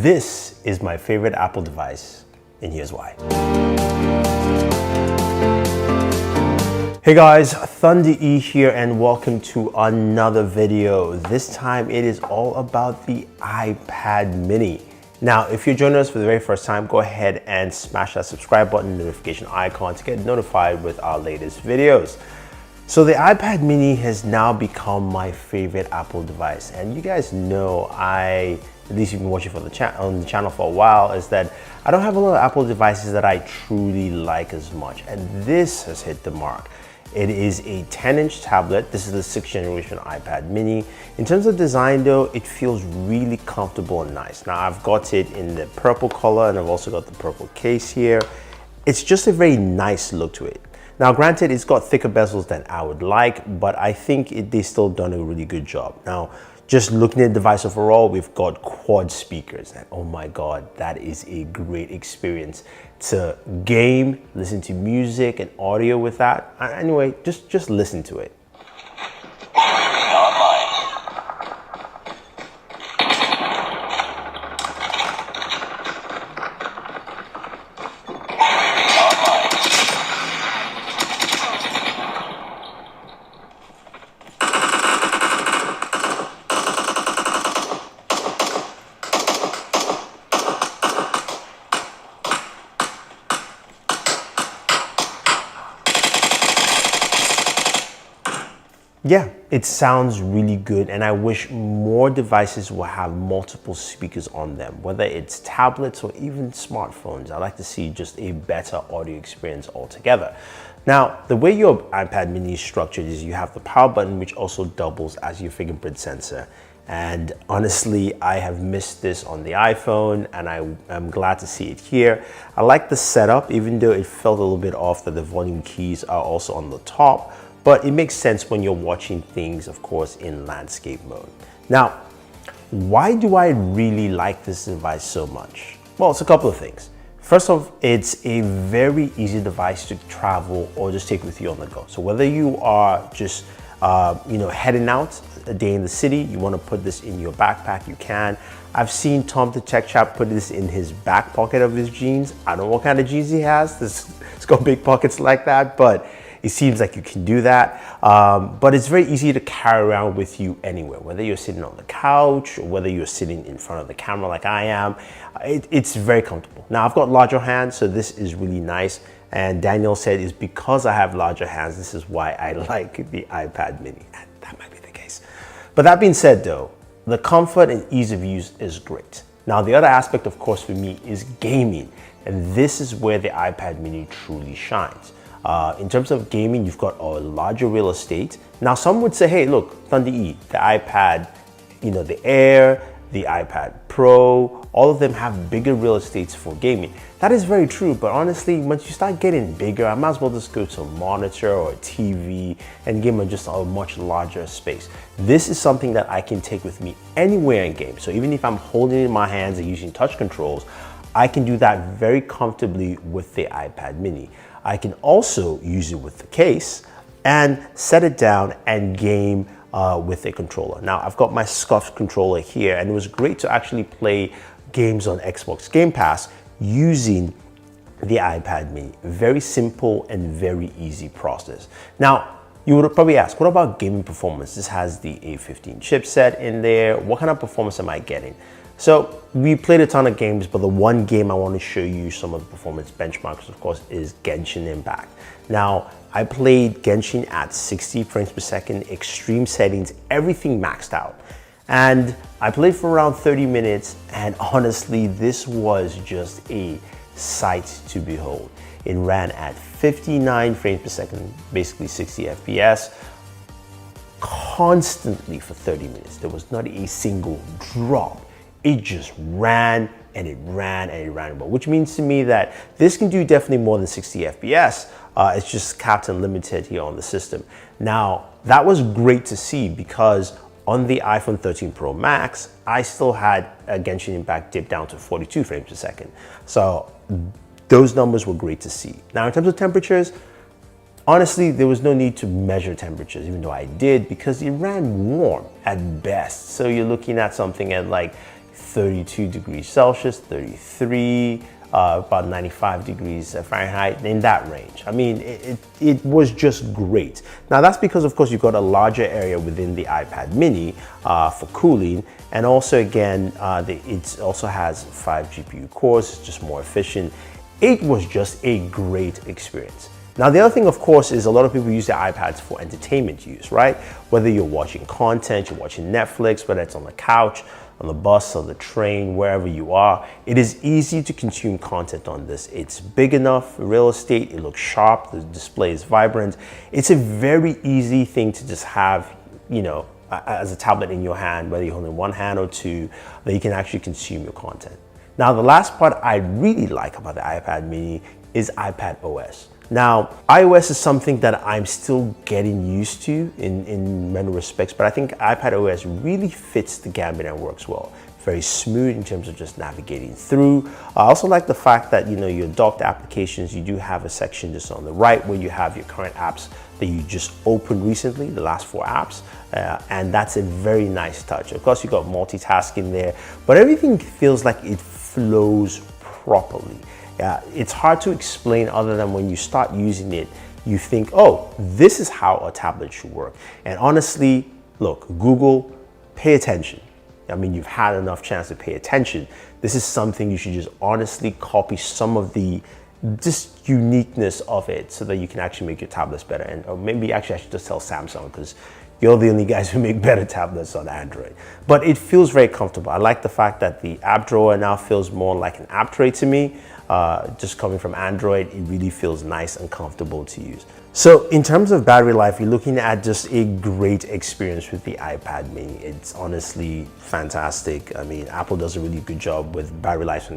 This is my favorite Apple device, and here's why. Hey guys, Thunder E here and welcome to another video. This time it is all about the iPad mini. Now, if you're joining us for the very first time, go ahead and smash that subscribe button, notification icon to get notified with our latest videos. So the iPad mini has now become my favorite Apple device. And you guys know at least you've been watching on the channel for a while, is that I don't have a lot of Apple devices that I truly like as much. And this has hit the mark. It is a 10-inch tablet. This is the 6th generation iPad mini. In terms of design though, it feels really comfortable and nice. Now I've got it in the purple color and I've also got the purple case here. It's just a very nice look to it. Now granted, it's got thicker bezels than I would like, but I think they still done a really good job. Now, just looking at the device overall, we've got quad speakers and oh my God, that is a great experience to game, listen to music and audio with that. Anyway, just listen to it. Yeah, it sounds really good, and I wish more devices will have multiple speakers on them, whether it's tablets or even smartphones. I like to see just a better audio experience altogether. Now, the way your iPad mini is structured is you have the power button, which also doubles as your fingerprint sensor. And honestly, I have missed this on the iPhone, and I'm glad to see it here. I like the setup, even though it felt a little bit off that the volume keys are also on the top. But it makes sense when you're watching things, of course, in landscape mode. Now, why do I really like this device so much? Well, it's a couple of things. First off, it's a very easy device to travel or just take with you on the go. So whether you are just heading out a day in the city, you want to put this in your backpack, you can. I've seen Tom the Tech Chap put this in his back pocket of his jeans. I don't know what kind of jeans he has. It's got big pockets like that, but it seems like you can do that, but it's very easy to carry around with you anywhere, whether you're sitting on the couch or whether you're sitting in front of the camera like I am. It's very comfortable. Now, I've got larger hands, so this is really nice. And Daniel said it's because I have larger hands, this is why I like the iPad mini. That might be the case. But that being said though, the comfort and ease of use is great. Now, the other aspect, of course, for me is gaming. And this is where the iPad mini truly shines. In terms of gaming, you've got a larger real estate. Now, some would say, hey, look, Thunder E, the iPad, the Air, the iPad Pro, all of them have bigger real estates for gaming. That is very true, but honestly, once you start getting bigger, I might as well just go to a monitor or a TV and game on just a much larger space. This is something that I can take with me anywhere in game. So even if I'm holding it in my hands and using touch controls, I can do that very comfortably with the iPad mini. I can also use it with the case and set it down and game with a controller. Now, I've got my scuffed controller here, and it was great to actually play games on Xbox Game Pass using the iPad mini. Very simple and very easy process. Now, you would probably ask, what about gaming performance? This has the A15 chipset in there. What kind of performance am I getting? So we played a ton of games, but the one game I want to show you some of the performance benchmarks, of course, is Genshin Impact. Now, I played Genshin at 60 frames per second, extreme settings, everything maxed out. And I played for around 30 minutes, and honestly, this was just a sight to behold. It ran at 59 frames per second, basically 60 FPS, constantly for 30 minutes. There was not a single drop. It just ran and it ran and it ran, which means to me that this can do definitely more than 60 FPS. It's just capped and limited here on the system. Now, that was great to see because on the iPhone 13 Pro Max, I still had a Genshin Impact dip down to 42 frames per second. So those numbers were great to see. Now, in terms of temperatures, honestly, there was no need to measure temperatures, even though I did, because it ran warm at best. So you're looking at something at like 32 degrees Celsius, 33, about 95 degrees Fahrenheit, in that range. I mean, it was just great. Now that's because, of course, you've got a larger area within the iPad mini for cooling. And also, again, it also has 5 GPU cores, it's just more efficient. It was just a great experience. Now, the other thing, of course, is a lot of people use their iPads for entertainment use, right? Whether you're watching content, you're watching Netflix, whether it's on the couch, on the bus or the train, wherever you are, it is easy to consume content on this. It's big enough real estate, it looks sharp, the display is vibrant. It's a very easy thing to just have, you know, as a tablet in your hand, whether you're holding one hand or two, that you can actually consume your content. Now, the last part I really like about the iPad mini is iPad OS. Now, iOS is something that I'm still getting used to in many respects, but I think iPad OS really fits the gambit and works well. Very smooth in terms of just navigating through. I also like the fact that, you know, your docked applications, you do have a section just on the right where you have your current apps that you just opened recently, the last 4 apps, and that's a very nice touch. Of course, you got multitasking there, but everything feels like it flows properly. It's hard to explain other than when you start using it, you think, oh, this is how a tablet should work. And honestly, look, Google, pay attention. I mean, you've had enough chance to pay attention. This is something you should just honestly copy some of the just uniqueness of it so that you can actually make your tablets better. And or maybe actually I should just tell Samsung, because you're the only guys who make better tablets on Android. But it feels very comfortable. I like the fact that the app drawer now feels more like an app tray to me. Just coming from Android, it really feels nice and comfortable to use. So in terms of battery life, you're looking at just a great experience with the iPad mini. It's honestly fantastic. I mean, Apple does a really good job with battery life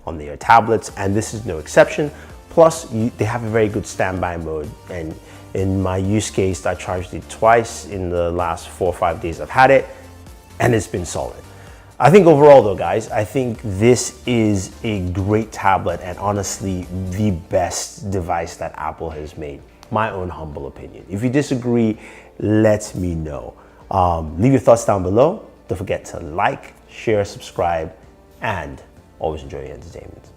on their tablets, and this is no exception. Plus, they have a very good standby mode, and in my use case, I charged it twice in the last 4 or 5 days I've had it, and it's been solid. I think overall though, guys, I think this is a great tablet and honestly the best device that Apple has made. My own humble opinion. If you disagree, let me know. Leave your thoughts down below. Don't forget to like, share, subscribe, and always enjoy your entertainment.